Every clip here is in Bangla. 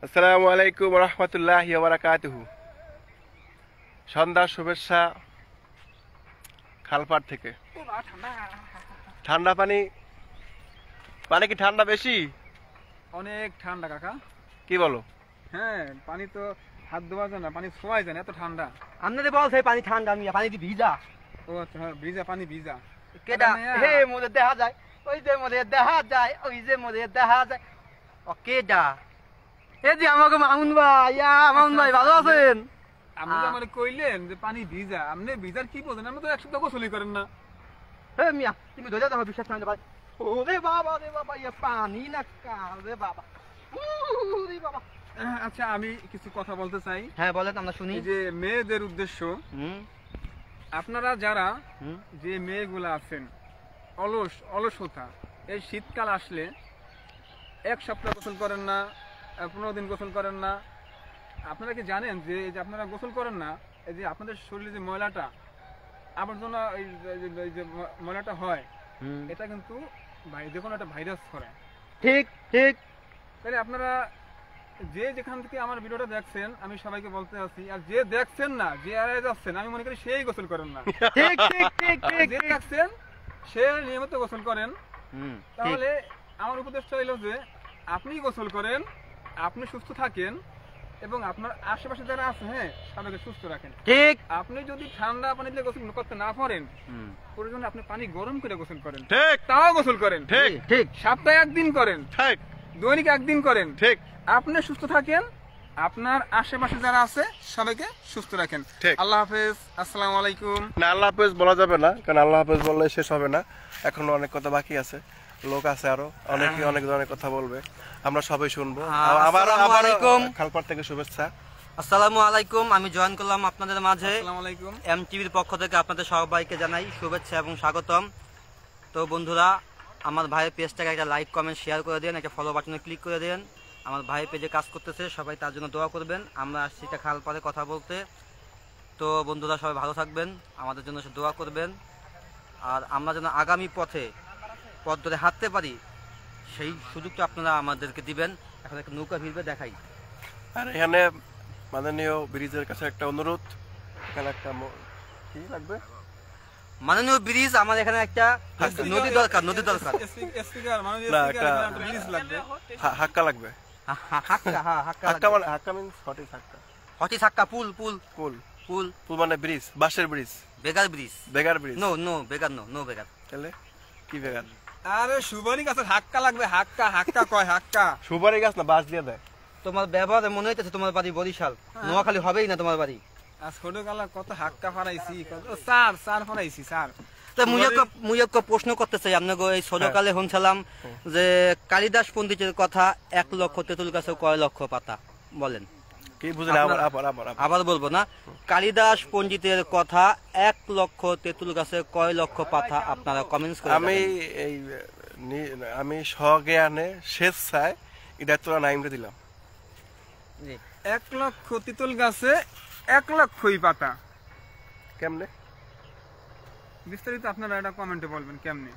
আসসালামু আলাইকুম রহমতুল্লাহি ওয়া বারাকাতুহু। সন্ধ্যার শুভেচ্ছা খালপাড় থেকে। ঠান্ডা পানি, পানি কি ঠান্ডা বেশি? অনেক ঠান্ডা কাকা। কি বলো? হ্যাঁ, পানি তো হাত ধোয়া যায় না, পানি ছোঁয়াই যায় না, এত ঠান্ডা। আপনাদের বল সেই পানি ঠান্ডা, আমি পানি কি ভিজা? ও আচ্ছা, হ্যাঁ, ভিজা পানি, ভিজা। কেডা হে মোরে দেখা যায়, ওই যে মোরে দেখা যায়, ওই যে মোরে দেখা যায়। ও কেডা? এই যে আমাকে মামুন ভাই, মামুন ভাই ভালো আছেন? আপনি যে আমারে কইলেন যে পানি ভিজা, আপনি ভিজার কি বোঝেন? আপনি তো এক সপ্তাহ গোসলই করেন না। হে মিয়া, তুমি ধরে যাও, বিশ্বাস করেন ভাই। ওরে বাবা রে বাবা, ইয়া পানি না কাল রে বাবা। ওরে বাবা। আচ্ছা, আমি কিছু কথা বলতে চাই। হ্যাঁ বলেন, আমরা শুনি। এই যে মেয়েদের উদ্দেশ্য, আপনারা যারা যে মেয়েগুলা আছেন অলসতা, এই শীতকাল আসলে এক সপ্তাহ গোসল করেন না, 15 দিন গোসল করেন না। আপনারা কি জানেন যে এই যে আপনারা গোসল করেন না, এই যে আপনাদের শরীরে যে ময়লাটা আবর্জনা, এই যে ময়লাটা হয়, এটা কিন্তু যে কোনো একটা ভাইরাস করে। ঠিক ঠিক। তাহলে আপনারা যে যেখান থেকে আমার ভিডিওটা দেখছেন, আমি সবাইকে বলতে আছি, আর যে দেখছেন না, যে এড়িয়ে যাচ্ছেন, আমি মনে করি সেই গোসল করেন না। ঠিক ঠিক ঠিক ঠিক। যে দেখছেন সে নিয়মিত গোসল করেন। তাহলে আমার উপদেশটা হইল যে আপনি গোসল করেন, আপনি সুস্থ থাকেন এবং আপনার আশেপাশে যারা আছে, হ্যাঁ, সবাইকে সুস্থ রাখেন। ঠিক। আপনি যদি ঠান্ডা পানিতে গোসল করতে না পারেন, প্রয়োজনে আপনি পানি গরম করে গোসল করেন, ঠিক, তাও গোসল করেন। ঠিক ঠিক। সপ্তাহে একদিন করেন, ঠিক, দৈনিক একদিন করেন, ঠিক। আপনি সুস্থ থাকেন, আপনার আশেপাশে যারা আছে সবাইকে সুস্থ রাখেন। ঠিক। আল্লাহ হাফেজ, আসসালামু আলাইকুম। না, আল্লাহ হাফেজ বলা যাবে না, কারণ আল্লাহ হাফেজ বললে শেষ হবে না। এখনো অনেক কথা বাকি আছে, লোক আছে আরো অনেকে অনেক ধরনের কথা বলবে, আমরা সবাই শুনবো। আবার খালপাড় থেকে শুভেচ্ছা। আসসালামু আলাইকুম, আমি জয়েন করলাম আপনাদের মাঝে। আসসালামু আলাইকুম। এমটিভির পক্ষ থেকে আপনাদের সবাইকে জানাই শুভেচ্ছা এবং স্বাগতম। তো বন্ধুরা, আমার ভাইয়ের পেজটাকে একটা লাইক কমেন্ট শেয়ার করে দেন, একটা ফলো বাটনে ক্লিক করে দেন। আমার ভাইয়ের পেজে কাজ করতেছে, সবাই তার জন্য দোয়া করবেন। আমরা আসছি এটা খালপাড়ে কথা বলতে। তো বন্ধুরা, সবাই ভালো থাকবেন, আমাদের জন্য দোয়া করবেন। আর আমরা যেন আগামী পথ ধরে হাঁটতে পারি, সেই সুযোগটা আপনারা আমাদেরকে দিবেন। এখন একটা নৌকা ভিড়বে, দেখাই। আর এখানে মাননীয় ব্রিজের কাছে একটা অনুরোধ, এখানে একটা কি লাগবে, মাননীয় ব্রিজ, আমার এখানে একটা নদী দরকার, নদী দরকার। না, একটা হাক্কা লাগবে। হাক্কা মানে হাক্কা মিন্স হটিস হাক্কা। হটিস হাক্কা, পুল পুল পুল পুল পুল মানে ব্রিজ, বাঁশের bridge. বেগার bridge. বেগার bridge? No no বেগার, no no বেগার। তাহলে কি বেগার? আরে সুপারি গাছের হাক্কা লাগবে, হাক্কা, হাক্কা কয় হাক্কা। সুপারি গাছ না, বাঁশ দিয়ে দেয়। তোমার ব্যবহারে মনে হইতেছে তোমার বাড়ি বরিশাল, নোয়াখালী হবেই না তোমার বাড়ি। আর ছোট কালা কত হাক্কা ফারাইছি, স্যার স্যার ফারাইছি স্যার। মুই একটা প্রশ্ন করতে চাই আপনাকে। এই ছোটকালে শুনছিলাম যে কালিদাস পণ্ডিতের কথা, 1 লক্ষ তেঁতুল গাছে কয় লক্ষ পাতা, বলেন কি বুঝলেন? আবার বলবো না। কালিদাস পণ্ডিতের কথা, 1 লক্ষ তেঁতুল গাছে কয় লক্ষ পাতা, আপনারা কমেন্টস করে। আমি স্বজ্ঞানে স্বেচ্ছায় এটা তোরা নাইমটা দিলাম। 1 লক্ষ তেঁতুল গাছে 1 লক্ষই পাতা। কেমনে? বিস্তারিত আপনারা এটা কমেন্টে বলবেন কেমনে।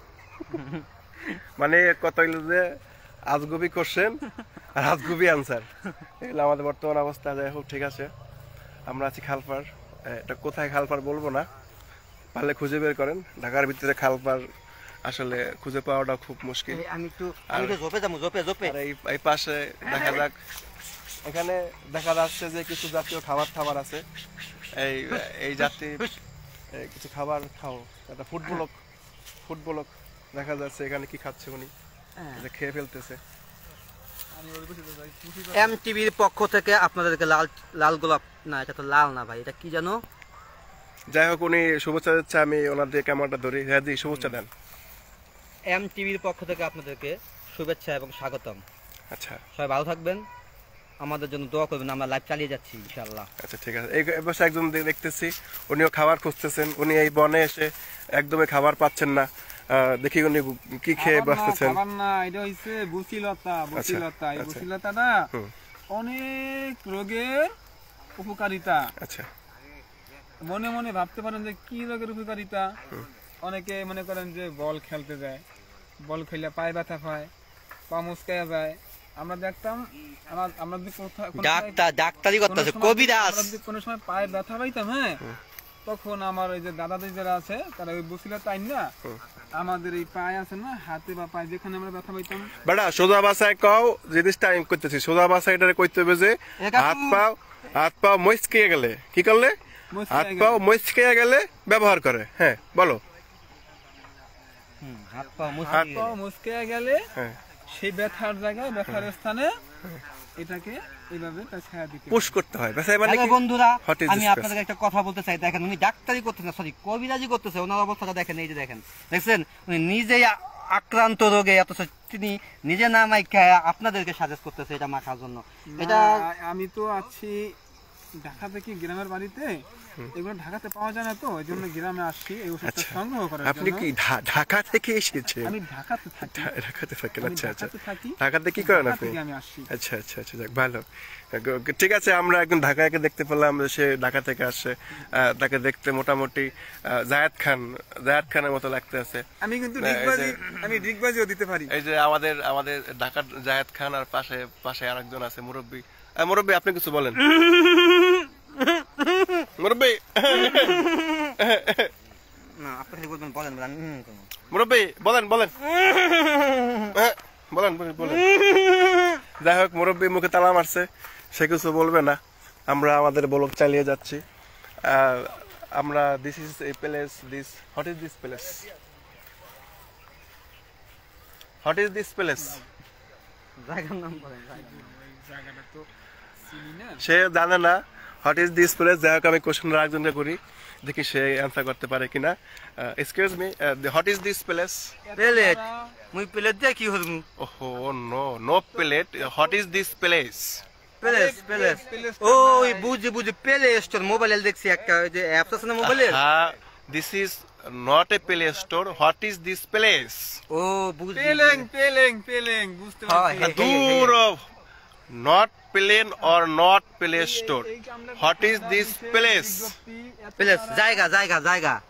মানে কত হইল যে আজগুবি কোশ্চেন আর আজগুবি আনসার, এগুলো আমাদের বর্তমান অবস্থা। যাই হোক, ঠিক আছে, আমরা আছি খালপাড়। এটা কোথায় খালপাড় বলবো না, পারলে খুঁজে বের করেন। ঢাকার ভিতরে খালপাড় আসলে খুঁজে পাওয়াটা খুব মুশকিল। আমি একটু জোপে। এই পাশে দেখা যাক, এখানে দেখা যাচ্ছে যে কিছু জাতীয় খাবার আছে। এই জাতির কিছু খাবার খাও। একটা ফুটবলক দেখা যাচ্ছে এখানে কি খাচ্ছে উনি, খেয়ে ফেলতেছে। এমটিভির পক্ষ থেকে আপনাদেরকে লাল গোলাপ, না এটা তো লাল না ভাই, এটা কি জানো। যাই হোক, উনি শুভেচ্ছা দিচ্ছে, আমি ওনাদের ক্যামেরাটা ধরি। হ্যাঁ জি, শুভেচ্ছা দেন। এমটিভির পক্ষ থেকে আপনাদেরকে শুভেচ্ছা এবং স্বাগতম। আচ্ছা, সবাই ভালো থাকবেন, আমাদের জন্য দোয়া করবেন, আমরা লাইভ চালিয়ে যাচ্ছি ইনশাআল্লাহ। আচ্ছা, ঠিক আছে। এই বছর একজন দেখতেছি, উনিও খাবার খুঁজতেছেন। উনি এই বনে এসে একদমই খাবার পাচ্ছেন না, দেখি উনি কি খেয়ে বাঁচতেছেন। খাবার না, এটা হইছে বুচিলতা। এই বুচিলতাটা অনেক রোগের উপকারিতা। আচ্ছা, মনে মনে ভাবতে পারেন যে কি রোগের উপকারিতা। অনেকে মনে করেন যে বল খেলতে যায়, বল খেললে পায়ে ব্যথা পায়, পা মুচকায়া যায়, আমরা দেখতাম আমরা যদি ডাক্তারি করতেছে, কবিরাজ। কোনো সময় পায়ে ব্যথা পাইতাম, হ্যাঁ, তখন আমার ওই যে দাদাদের যারা আছে তারা ওই বসিলা তাই না আমাদের এই পায়ে আছে না, হাতে বা পায়ে যেখানে আমরা ব্যথা পাইতাম, বেটা সোজা ভাষায় কও, জিনিস টাইম করতেছি সোজা ভাষায় এটা কইতে হবে যে হাত পাও মস্কিয়ে গেলে কি করলে, হাত পাও মস্কিয়ে গেলে ব্যবহার করে। হ্যাঁ বলো। হাত পা মুচকে গেলে হ্যাঁ সেই ব্যথার জায়গায় ব্যথার স্থানে এটাকে এইভাবে ছায়া দিতে পুশ করতে হয়। মানে হ্যালো বন্ধুরা, What is আমি this আপনাদের একটা কথা বলতে চাই। দেখেন উনি ডাক্তারি করতেছে, সরি কবিরাজি করতেছে। ওনার অবস্থাটা দেখেন, এই যে দেখেন, দেখছেন উনি নিজেই আক্রান্ত রোগে, অথচ তিনি নিজে না মাইকা আপনাদেরকে সাজেস্ট করতেছে এটা মাখার জন্য। এটা আমি তো আছি ঢাকা থেকে গ্রামের বাড়িতে, এগুলো ঢাকাতে পাওয়া যায় না, তো এই জন্য গ্রামে আসছি এই ওষুধটা সংগ্রহ করার জন্য। আপনি কি ঢাকা থেকে এসেছেন? আমি ঢাকাতে থাকি। ঢাকাতে থাকেন? আচ্ছা আচ্ছা। থাকি। ঢাকাতে কি করেন আপনি? আমি আসছি। আচ্ছা আচ্ছা আচ্ছা, যাক ভালো। ঠিক আছে, আমরা একজন ঢাকাকে দেখতে পেলাম, সে ঢাকা থেকে আসছে। তাকে দেখতে মোটামুটি জায়েদ খানের মতো লাগতে আছে। আমি কিন্তু ডিগবাজিও দিতে পারি। এই যে আমাদের ঢাকার জায়েদ খান, আর পাশে আরেকজন আছে মুরব্বী। মুরব্বী আপনি কিছু বলেন। মুরব্বী না, আপনি বলবেন, বলেন মুরব্বী বলেন বলেন বলেন। যাই হোক, মুরব্বী মুখে তালা মারছে, সে কিছু বলবে না। আমরা আমাদের ব্লগ চালিয়ে যাচ্ছি। আমরা this is a place, what is this place? What is this place? জায়গার নাম বলেন। জায়গাটা তো চিনি না, সে জানে না হোয়াট ইজ দিস প্লেস। যাই হোক, আমি কোশ্চেন আরেকজনকে করি, দেখি সে অ্যান্সার করতে পারে কিনা। Excuse me, what is this place? Plate, মুই প্লেট দিয়ে কি হলমু? ওহো no plate. What is this place? Place ওই বুঝি প্লে স্টোর মোবাইলে দেখছি একটা, ওই যে অ্যাপস আছে না মোবাইলের। হ্যাঁ, this is not a Play Store. What is this place? ও বুঝি, পেলেং বুঝতে পারছি। দূর of not plane or not Play Store. What is this place? Place জায়গা।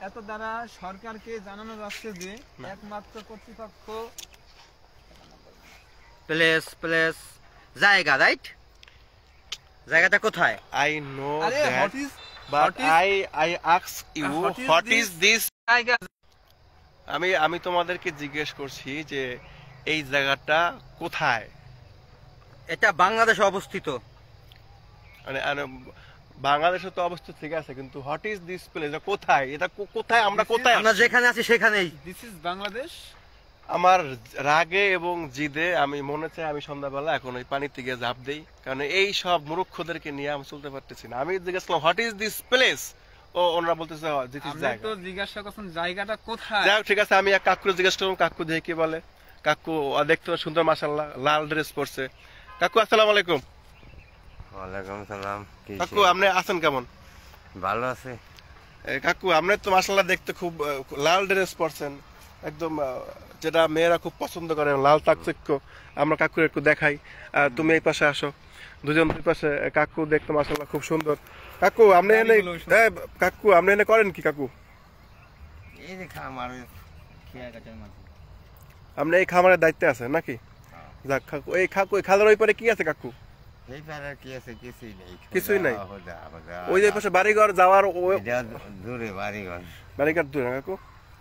এত দ্বারা সরকারকে জানানো যাচ্ছে যে একমাত্র কর্তৃপক্ষ প্লেস জায়গা, রাইট? জায়গাটা কোথায়? I know আরে that, what is but I ask you what is this? জায়গা? আমি তোমাদেরকে জিজ্ঞেস করছি যে এই জায়গাটা কোথায়? এটা বাংলাদেশে অবস্থিত। মানে বাংলাদেশে তো অবস্থিত ঠিক আছে, কিন্তু হোয়াট ইজ দিস প্লেস? কোথায় এটা? কোথায় আমরা কোথায়? আমরা যেখানে আছি সেখানেই। This is Bangladesh. আমার রাগে এবং জিদে আমি মনে চাই আমি সন্ধ্যাবেলা এখন ওই পানিতে গিয়ে ঝাঁপ দেই, কারণ এই সব মূর্খদেরকে নিয়ে আমি চলতে পারতেছি না। আমি জিজ্ঞেস করলাম হোয়াট ইজ দিস প্লেস, ও ওনারা বলতেছে দিস ইজ জায়গা। তো জিজ্ঞাসা করছেন জায়গাটা কোথায়। যাই হোক, ঠিক আছে, আমি এক কাকুরে জিজ্ঞেস করলাম, কাকু দেখে কি বলে। কাকু দেখতে সুন্দর, মাশাআল্লাহ, লাল ড্রেস পরছে। কাকু আসসালামু আলাইকুম। ওয়ালাইকুম সালাম। কাকু আপনি আছেন কেমন? ভালো আছে। কাকু আপনি তো মাশাআল্লাহ দেখতে খুব লাল ড্রেস পরছেন, একদম যেটা মেয়েরা খুব পছন্দ করে, লাল তাকচিক্য। আমরা কাকুর একটু দেখাই, তুমি এই পাশে আসো, দুজন দুই পাশে। কাকু দেখতে মাশাআল্লাহ খুব সুন্দর। কাকু আপনি এনে কাকু আপনি এনে করেন কি কাকু? এই যে খামার খেয়া কাটার মাঝে আপনি এই খামারের দায়িত্বে আছেন নাকি? যাক কাকু, এই খালের ওই পারে কি আছে কাকু? এই পাড়ার কি আছে? কিছুই নেই। কিছুই নাই। ওই যে পাশে বাড়িঘর যাওয়ার দূরে বাড়িঘর দূরে না কাকু?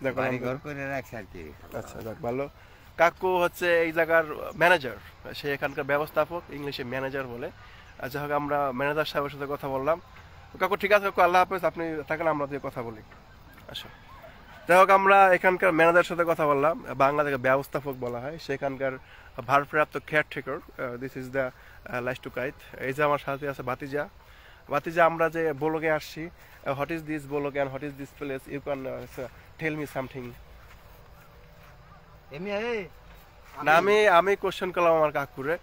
দেখো বাড়িঘর করে রাখছে আর কি। আচ্ছা, যাক ভালো। কাকু হচ্ছে এই জায়গার ম্যানেজার, সে এখানকার ব্যবস্থাপক, ইংলিশে ম্যানেজার বলে। আচ্ছা হোক, আমরা ম্যানেজার সাহেবের সাথে কথা বললাম। কাকু ঠিক আছে কাকু, আল্লাহ হাফেজ। আপনি থাকেন, আমরা দিয়ে কথা বলি। আচ্ছা, যাই হোক, আমরা এখানকার ম্যানেজারের সাথে কথা বললাম। বাংলাদেশের ব্যবস্থাপক বলা হয়, সেখানকার ভারপ্রাপ্ত caretaker. This is the lines two kite. এই যে আমার সাথে আছে ভাতিজা। আমরা যে ব্লগে আসছি, what is this blog and what is this place? You can tell me something. না, আমি কোশ্চেন করলাম আমার কাকুরে,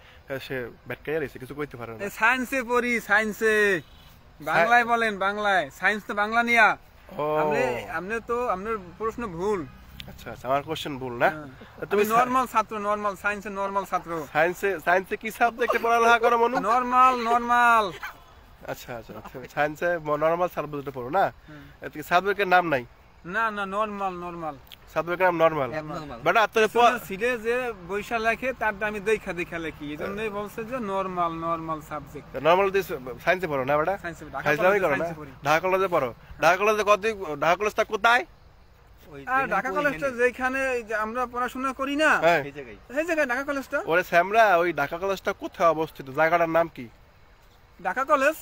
সে ব্যাটকাইয়া রয়েছে, কিছু কইতে পারে না। সায়েন্সে পড়ি, সায়েন্সে বাংলায় বলেন, বাংলায়। সায়েন্স তো বাংলা নিয়া। আপনি তো আপনার প্রশ্ন ভুল। আচ্ছা, আমার কোশ্চেন ভুল না? তুমি নরমাল ছাত্র, নরমাল সায়েন্সে নরমাল ছাত্র। সায়েন্সে কি সাবজেক্টে পড়ালেখা করো মনু? নরমাল। আচ্ছা, সায়েন্সে নরমাল সাবজেক্টে পড়ো না? এতে সাবজেক্টের নাম নাই? না না নরমাল নরমাল সাবজেক্ট নাম নরমাল Abnormal। বাট আপনাদের সিলে যে বৈশা লেখে তারটা আমি দেখা দেখা লেখি এই জন্যই বলছে যে normal normal subject normal this সায়েন্সে পড়ো না বেটা সায়েন্সে ফাইজলামি করো না ঢাকা কলেজে পড়ো ঢাকা কলেজে ঢাকা কলেজটা কোথায় আর ঢাকা কলেজটা যেখানে এই যে আমরা পড়াশোনা করি না হ্যাঁ সেই জায়গায় ঢাকা কলেজটা ওরে স্যামরা ওই ঢাকা কলেজটা কোথায় অবস্থিত জায়গাটার নাম কি ঢাকা কলেজ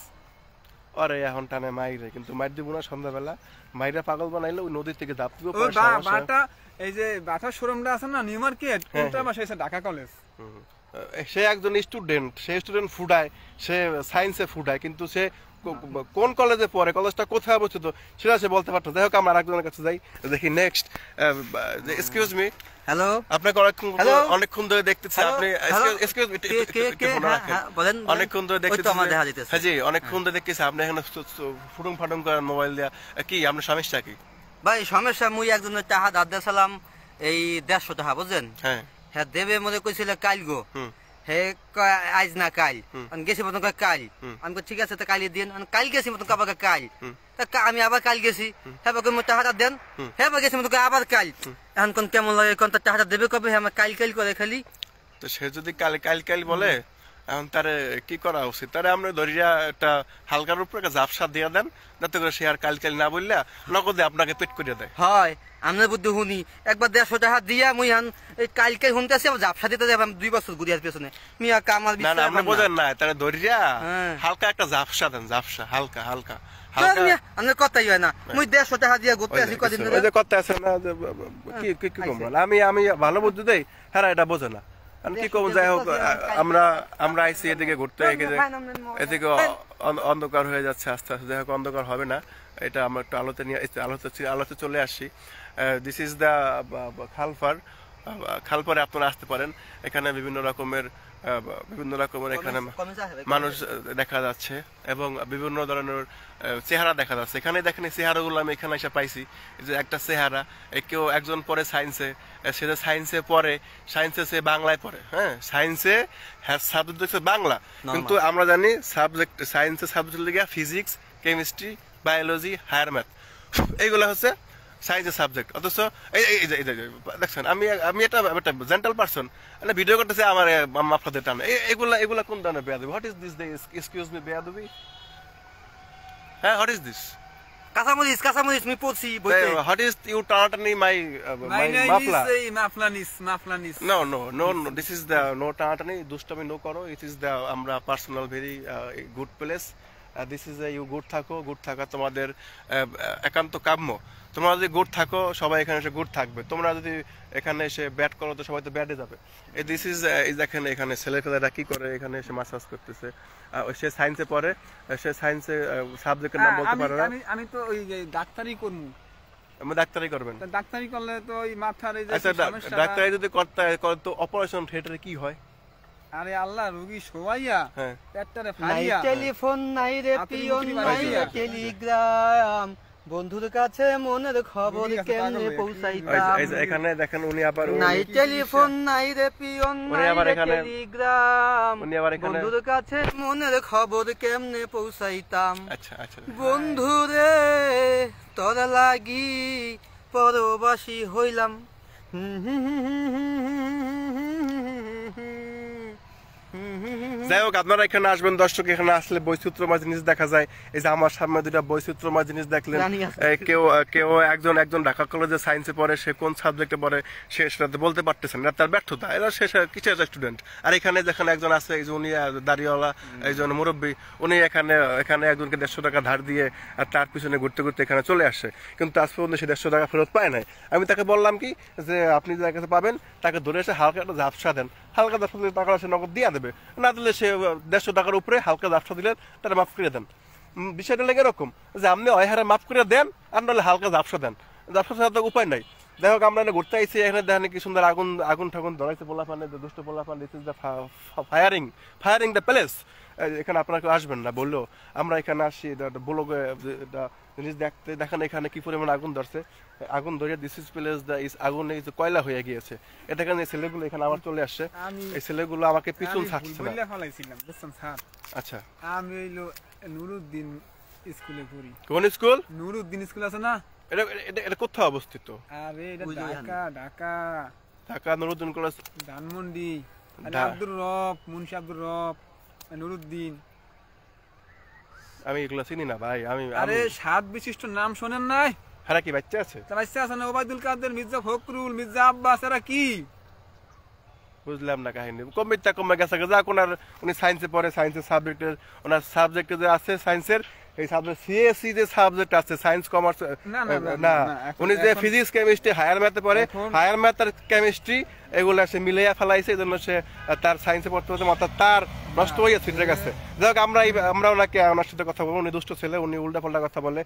আরে এখন টানে মাইরে কিন্তু মাইর দিব না সন্ধ্যাবেলা মাইরা পাগল বানাইলে ওই নদীর থেকে ঝাঁপ দিব ওই বাটা এই যে বাটার শোরুমটা আছে না নিউ মার্কেট ওটা আমার সেই ঢাকা কলেজ সে একজন স্টুডেন্ট সে স্টুডেন্ট ফুডায় সে সায়েন্সে ফুডায় কিন্তু সে কোন কলেজে পড়ে কলেজটা কোথায় অবস্থিত সেটা সে বলতে পারতো যাই হোক আমরা আরেকজনের কাছে যাই দেখি নেক্সট এক্সকিউজ মি হ্যালো আপনাকে অনেকক্ষণ ধরে দেখতেছি আপনি এক্সকিউজ মি বলেন অনেকক্ষণ ধরে ওই তো আমার দেখতেছি দেখা যাইতেছে। হ্যাঁ জি অনেকক্ষণ ধরে দেখতেছি আপনি এখানে ফুটুং ফাটুং করেন মোবাইল দিয়া কি আপনার সমস্যা কি ভাই সমস্যা মুই একজনের টাকা ধার দিয়েছিলাম এই 150 টাকা বুঝছেন হ্যাঁ হ্যাঁ দেবে মনে কইছিল কাল গো হুম হে কয় আজ না কাল আমি গেছি মতন কয় কাল আমি কই ঠিক আছে তো কালই দিন আমি কাল গেছি মতন আবার কয় কাল তা আমি আবার কাল গেছি হ্যাঁ বাকি মোটা হাতা দেন হ্যাঁ বা গেছি মতন কয় আবার কাল এখন কোন কেমন লাগে কোন তার টাকাটা দেবে কবে হ্যাঁ কাল কাল করে খালি তো সে যদি কাল বলে এখন তারে কি করা উচিত তারে আমরা ধরিয়া একটা হালকার উপরে একটা ঝাপসা দিয়ে দেন যাতে করে সে আর কাল না বললে নগদে আপনাকে পেট করিয়া দেয় হয় আমরা বুদ্ধি শুনি একবার 150 টাকা দিয়া মুই হান এই কাল শুনতেছি আবার ঝাপসা দিতে যাবে 2 বছর ঘুরিয়ার পেছনে মিয়া কামাল না না আপনি বোঝেন না তারে ধরিয়া হ্যাঁ। হালকা একটা ঝাপসা দেন ঝাপসা হালকা আমার কথাই হয় না মুই 150 টাকা দিয়া ঘুরতে আসি কদিন ওই যে কথা আছে না যে কি কি কি কম বলে আমি ভালো বুদ্ধি দেই হ্যাঁ এটা বোঝে না আমি কি কম যাই হোক আমরা আইসি এদিকে ঘুরতে এদিকে অন্ধকার হয়ে যাচ্ছে আস্তে আস্তে যাই হোক অন্ধকার হবে না এটা আমরা একটু আলোতে চলে আসি দিস ইজ দ্য খালপারে আপনারা আসতে পারেন এখানে বিভিন্ন রকমের এখানে মানুষ দেখা যাচ্ছে এবং বিভিন্ন ধরনের চেহারা দেখা যাচ্ছে এখানে দেখেন চেহারাগুলো আমি এখানে এসে পাইছি যে একটা চেহারা কেউ একজন পড়ে সায়েন্সে সে যে সায়েন্সে পড়ে সায়েন্সে সে বাংলায় পড়ে হ্যাঁ সায়েন্সে সাবজেক্ট হচ্ছে বাংলা কিন্তু আমরা জানি সাবজেক্ট সায়েন্সের সাবজেক্ট লিখে physics chemistry biology higher math এইগুলো হচ্ছে সায়েন্সের সাবজেক্ট অথচ এই দেখছেন আমি এটা জেন্টাল পারসন ভিডিও করতেছে আমার মাফলাদের টানে এগুলা কোন ধরনের বেয়াদবি what is this excuse me বেয়াদবি হ্যাঁ হোয়াট ইজ দিস কাঁচামরিচ আমি পড়ছি বইতে হোয়াট ইজ ইউ টানাটানি মাই মাফলা মাফলানিস no this is the no টানাটানি দুষ্টামি নো করো ইট ইজ দ্য আমরা personal very good place this is you good থাকা তোমাদের একান্ত কাম্য তোমরা যদি গুড থাকো সবাই এখানে এসে গুড থাকবে তোমরা যদি এখানে এসে ব্যাট করো তো সবাই তো ব্যাটে যাবে দিস ইজ দেখেন এখানে ছেলেপেলেরা কি করে এখানে এসে মাসাজ করতেছে সে সায়েন্সে পড়ে সে সায়েন্সে সাবজেক্টের নাম বলতে পারে না আমি তো ওই ডাক্তারি করবো আমি ডাক্তারি করবেন ডাক্তারি করলে তো ওই মাথার এই যে আচ্ছা ডাক্তারি যদি করতে তো অপারেশন থিয়েটারে কি হয় আরে আল্লাহ রোগী শোয়াইয়া হ্যাঁ পেটটারে নাই ফাড়িয়া টেলিফোন নাই রে পিয়ন নাই রে টেলিগ্রাম বন্ধুর কাছে মনের খবর কেমনে পৌঁছাইতাম এখানে দেখেন উনি আবার নাই টেলিফোন নাই রে পিয়ন নাই রে টেলিগ্রাম বন্ধুর কাছে মনের খবর কেমনে পৌঁছাইতাম আচ্ছা বন্ধু রে তোর লাগি পরবাসী হইলাম যাই হোক আপনারা এখানে আসবেন দর্শক এখানে আসলে বৈচিত্র্যময় জিনিস দেখা যায় এই যে আমার সামনে দুটা বৈচিত্র্যময় জিনিস দেখলেন কেউ একজন ঢাকা কলেজে সায়েন্সে পড়ে সে কোন সাবজেক্টে পড়ে সে সেটাতে বলতে পারতেছেন না তার ব্যর্থতা এরা সে কিছু স্টুডেন্ট আর এখানে যেখানে একজন আছে এই যে উনি দাড়িওয়ালা একজন মুরব্বী উনি এখানে একজনকে 150 টাকা ধার দিয়ে আর তার পিছনে ঘুরতে ঘুরতে এখানে চলে আসছে কিন্তু আজ পর্যন্ত সে 150 টাকা ফেরত পায় নাই আমি তাকে বললাম কি যে আপনি যার কাছে পাবেন তাকে ধরে এসে হালকা একটা ঝাপসা দেন হালকা ঝাপসা দিলে টাকা সে নগদ দিয়ে দেবে না দিলে সে 150 টাকার উপরে হালকা ঝাপসা দিলেন তারা মাফ করে দেন বিষয়টা লেগে এরকম যে আপনি হারে মাফ করে দেন আর নাহলে হালকা ঝাপসা দেন ঝাপসা ছাড়া তো উপায় নাই যাই হোক আমরা ঘুরতে আইছি এখানে দেখেন কি সুন্দর আগুন ঠাকুন ধরাইছে পোলাপানে দুষ্ট পোলাপান this is the firing the palace এখানে আপনারা কেউ আসবেন না বললো আমরা এখানে আসি বলো জিনিস দেখেন এখানে কি পরিমাণ আগুন ধরছে আগুন ধরে this is place the is আগুন এই কয়লা হয়ে গিয়েছে এটা কেন এই ছেলেগুলো এখানে আবার চলে আসছে এই ছেলেগুলো আমাকে পিছন ছাড়ছে না আচ্ছা আমি হইলো নুরুদ্দিন স্কুলে পড়ি কোন স্কুল নুরুদ্দিন স্কুল আছে না এটা এটা এটা কোথায় অবস্থিত? আরে এটা ওই যে ঢাকা ঢাকা ঢাকা নুরুদ্দিন কলেজ। ধানমন্ডি। আরে ঢা- আব্দুর রব, মুন্সি আব্দুর রব, নুরুদ্দিন। আমি এগুলো চিনি না ভাই। আমি আরে 7 বিশিষ্ট নাম শোনেন নাই? হারা কি বাচ্চা আছে? তার বাচ্চা আছে না, ওবায়দুল কাদের, মির্জা ফখরুল, মির্জা আব্বাস, এরা কি? বুঝলাম না কাহিনী। কমিটা কমে গেছে যা কোনার উনি সায়েন্সে পড়ে, সায়েন্সের সাবজেক্টের ওনার সাবজেক্টে যে আছে সায়েন্সের এই সাবজেক্ট সিএসসি যে সাবজেক্ট আছে সায়েন্স কমার্স না, না, না, না না, এখন- উনি যে এখন- ফিজিক্স কেমিস্ট্রি হায়ার ম্যাথে পড়ে এখন- হায়ার ম্যাথ আর কেমিস্ট্রি এগুলো সে মিলাইয়া ফেলাইছে এই জন্য সে তার সায়েন্সে পড়তে পড়তে মাথা তার নষ্ট হয়ে গেছে ঠিক আছে। যাই হোক আমরা ওনাকে ওনার সাথে কথা বলবো। উনি দুষ্ট ছেলে, উনি উল্টা পাল্টা কথা বলে।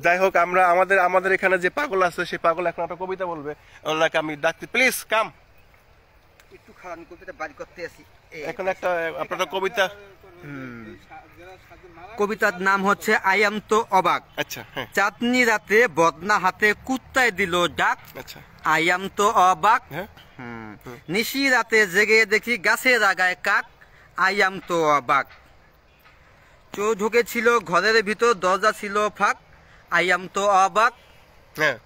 যাই হোক আমরা আমাদের এখানে যে পাগল আছে সেই পাগল এখন একটা কবিতা বলবে। ওনাকে আমি ডাকছি, প্লিজ কাম। একটু খাওয়ান কবিতা বাড়ি করতে আসি। এখন একটা আপনার কবিতা। কবিতার নাম হচ্ছে আই এম তো অবাক। আচ্ছা হ্যাঁ চাঁদনি রাতে বদনা হাতে কুত্তায় দিল ডাক। আচ্ছা আই এম তো অবাক। হ্যাঁ নিশি রাতে জেগে দেখি গাছের আগায় কাক। আই এম তো অবাক। চোর ঢুকেছিল ঘরের ভিতর, দরজা ছিল ফাঁক। আই এম তো অবাক। হ্যাঁ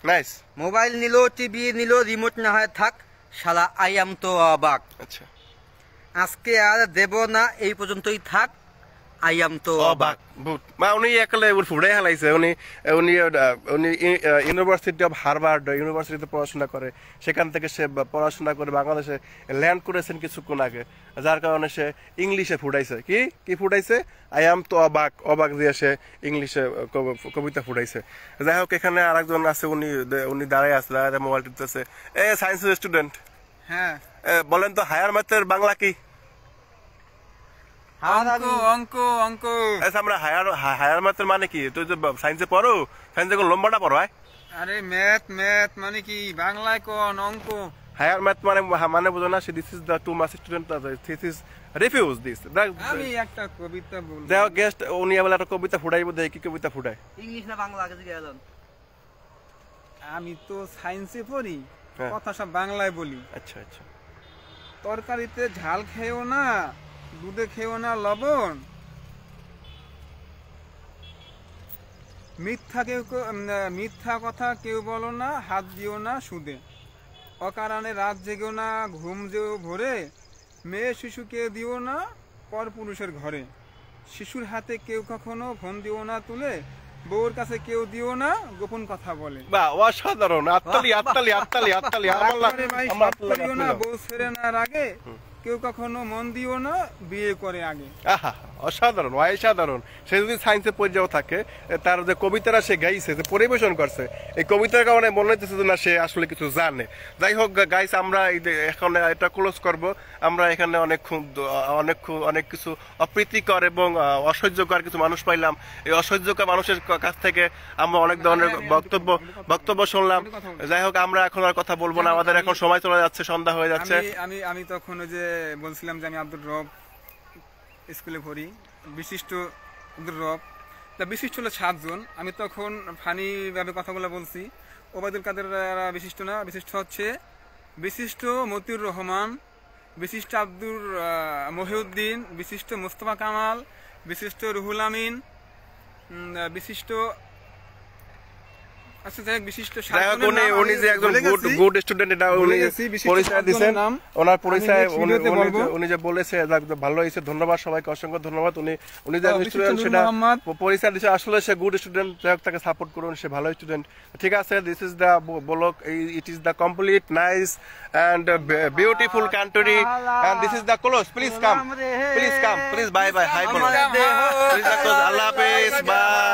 নাইস। মোবাইল নিল, টিভি নিল, রিমোট না হয় থাক। শালা আই এম তো অবাক। আচ্ছা আজকে আর দেব না, এই পর্যন্তই থাক। আই এম তো অবাক। মা উনি একলে ফুড়ে হেলাইছে। উনি উনি উনি ইউনিভার্সিটি অফ হার্ভার্ড ইউনিভার্সিটিতে পড়াশোনা করে। সেখান থেকে সে পড়াশোনা করে বাংলাদেশে ল্যান্ড করেছেন কিছুক্ষণ আগে, যার কারণে সে ইংলিশে ফুটাইছে। কি ফুটাইছে? আই এম তো অবাক। অবাক দিয়ে সে ইংলিশে কবিতা ফুটাইছে। যাই হোক এখানে আরেকজন আছে, উনি দাঁড়ায় আছে, দাঁড়ায় মোবাইল টিপতেছে। সায়েন্সের স্টুডেন্ট, হ্যাঁ, বলেন তো হায়ার ম্যাথের বাংলা কি? অঙ্ক অঙ্ক অঙ্ক। আচ্ছা আমরা হায়ার ম্যাথের মানে কি? তুই তো সায়েন্সে পড়ো, সায়েন্সে কোন লম্বাটা পড়ো? আরে ম্যাথ ম্যাথ মানে কি? বাংলায় কোন অঙ্ক? হায়ার ম্যাথ মানে বুঝো না? This is the two mass student thesis refuse this. আমি একটা কবিতা বলবো। দেখো গেস্ট উনি আবার একটা কবিতা ফুটাইব, দেখি কি কবিতা ফুটায়। ইংলিশ না বাংলা আগে জিজ্ঞেস করলাম। আমি তো সায়েন্সে পড়ি, হ্যাঁ। কথা সব বাংলায় বলি। আচ্ছা আচ্ছা তরকারিতে ঝাল খেও না, দুধে খেও না লবণ। মিথ্যা কথা কেউ বলো না, হাত দিও না সুদে। অকারণে রাত জেগেও না, ঘুম যেও ভোরে। মেয়ে শিশুকে দিও না পর পুরুষের ঘরে। শিশুর হাতে কেউ কখনো ফোন দিও না তুলে। বউর কাছে কেউ দিও না গোপন কথা বলে। বাহ অসাধারণ। আত্তালি আত্তালি আত্তালি আত্তালি রাগরে ভাই সব করিও না, বউ ছেড়ে না আগে। কেউ কখনো মন দিও না, বিয়ে করে আগে। আহা অসাধারণ অসাধারণ। সে যদি সায়েন্সে পর্যায়েও থাকে, তার যে কবিতাটা সে গাইছে, যে পরিবেশন করছে, এই কবিতার কারণে মনে হইতেছে যে না সে আসলে কিছু জানে। যাই হোক গাইস, আমরা এখন এটা ক্লোজ করব। আমরা এখানে অনেক কিছু অপ্রীতিকর এবং অসহ্যকর কিছু মানুষ পাইলাম। এই অসহ্যকর মানুষের কাছ থেকে আমরা অনেক ধরনের বক্তব্য শুনলাম। যাই হোক আমরা এখন আর কথা বলবো না, আমাদের এখন সময় চলে যাচ্ছে, সন্ধ্যা হয়ে যাচ্ছে। আমি তখন ওই যে বলছিলাম যে আমি আব্দুর রব স্কুলে পড়ি, বিশিষ্ট আব্দুর রব। তা বিশিষ্ট হলো 7 জন। আমি তখন ফানি ভাবে কথাগুলো বলছি। ওবায়দুল কাদের বিশিষ্ট না, বিশিষ্ট হচ্ছে বিশিষ্ট মতিউর রহমান, বিশিষ্ট আব্দুর মহিউদ্দিন, বিশিষ্ট মোস্তফা কামাল, বিশিষ্ট রুহুল আমিন, বিশিষ্ট আচ্ছা যাই হোক বিশিষ্ট উনি যে একজন গুড স্টুডেন্ট এটা উনি পরিচয় দিয়েছেন। ওনার পরিচয় উনি যে বলেছে ভালো হয়েছে, ধন্যবাদ সবাইকে, অসংখ্য ধন্যবাদ। উনি যে স্টুডেন্ট সেটা পরিচয় দিয়েছে, আসলে সে গুড স্টুডেন্ট। যাই হোক তাকে সাপোর্ট করুন, সে ভালো স্টুডেন্ট। ঠিক আছে, this is the blog, it is the complete nice and beautiful country and this is the close. Please come, please bye bye, hi bolo, please close. Allah Hafiz, bye.